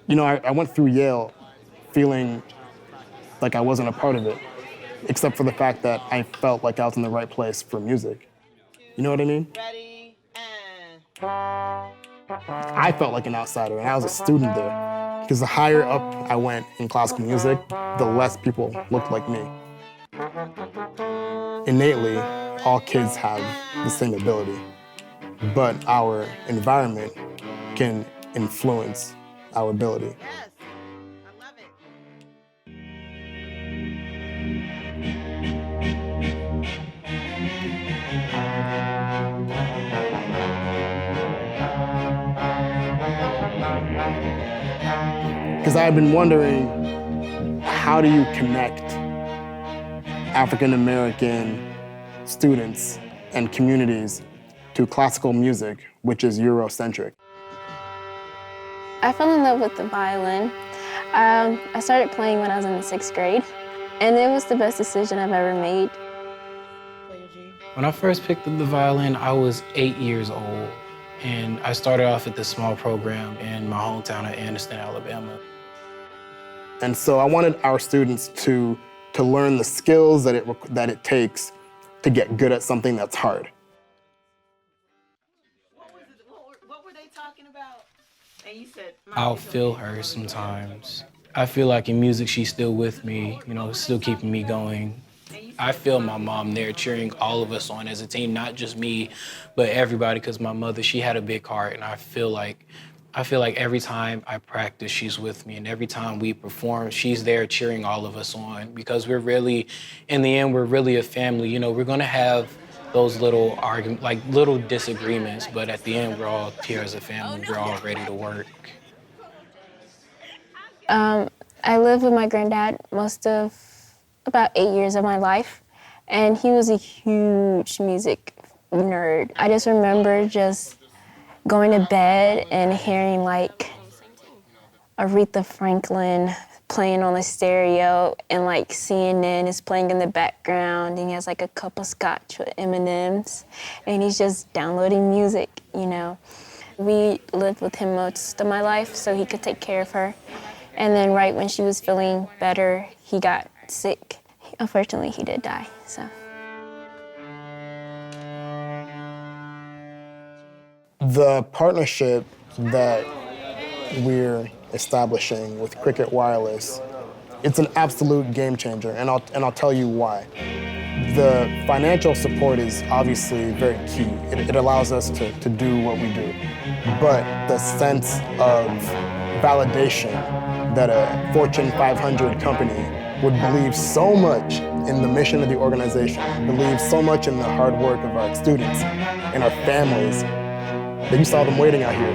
I went through Yale feeling like I wasn't a part of it, except for the fact that I felt like I was in the right place for music. You know what I mean? Ready, and... I felt like an outsider, and I was a student there. Because the higher up I went in classical music, the less people looked like me. Innately, all kids have the same ability, but our environment can influence our ability. Yes, I love it. Because I've been wondering, how do you connect African American students and communities to classical music, which is Eurocentric? I fell in love with the violin. I started playing when I was in the 6th grade, and it was the best decision I've ever made. When I first picked up the violin, I was 8 years old, and I started off at this small program in my hometown of Anniston, Alabama. And so I wanted our students to learn the skills that it takes to get good at something that's hard. What were they talking about? And you said... I'll feel her sometimes. I feel like in music, she's still with me, still keeping me going. I feel my mom there cheering all of us on as a team, not just me, but everybody, because my mother, she had a big heart, and I feel like every time I practice, she's with me, and every time we perform, she's there cheering all of us on, because we're really, in the end, we're really a family. We're gonna have those little arguments, like little disagreements, but at the end, we're all here as a family. We're all ready to work. I lived with my granddad most of about 8 years of my life, and he was a huge music nerd. I just remember just going to bed and hearing like Aretha Franklin playing on the stereo, and like CNN is playing in the background, and he has like a cup of scotch with M&Ms, and he's just downloading music, We lived with him most of my life so he could take care of her. And then right when she was feeling better, he got sick. Unfortunately, he did die, so. The partnership that we're establishing with Cricket Wireless, it's an absolute game changer, and I'll tell you why. The financial support is obviously very key. It allows us to do what we do. But the sense of validation that a Fortune 500 company would believe so much in the mission of the organization, believe so much in the hard work of our students and our families, that you saw them waiting out here,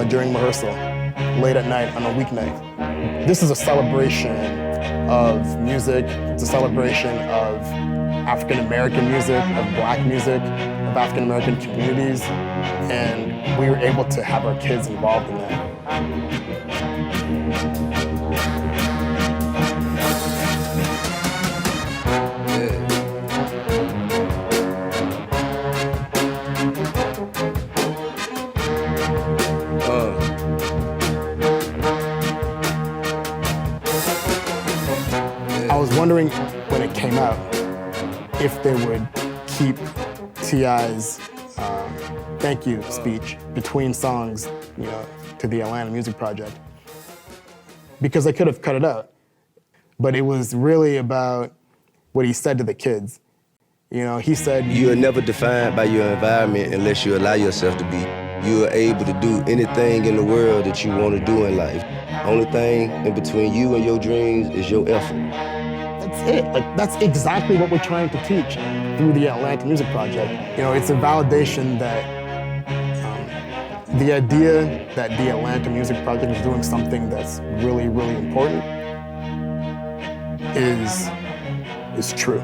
during rehearsal, late at night on a weeknight. This is a celebration of music. It's a celebration of African American music, of Black music, of African American communities, and we were able to have our kids involved in that. I was wondering when it came out if they would keep T.I.'s thank you speech between songs, to the Atlanta Music Project, because they could have cut it out. But it was really about what he said to the kids. He said, "You are never defined by your environment unless you allow yourself to be. You are able to do anything in the world that you want to do in life. Only thing in between you and your dreams is your effort." That's it. That's exactly what we're trying to teach through the Atlanta Music Project. It's a validation that the idea that the Atlanta Music Project is doing something that's really, really important is true.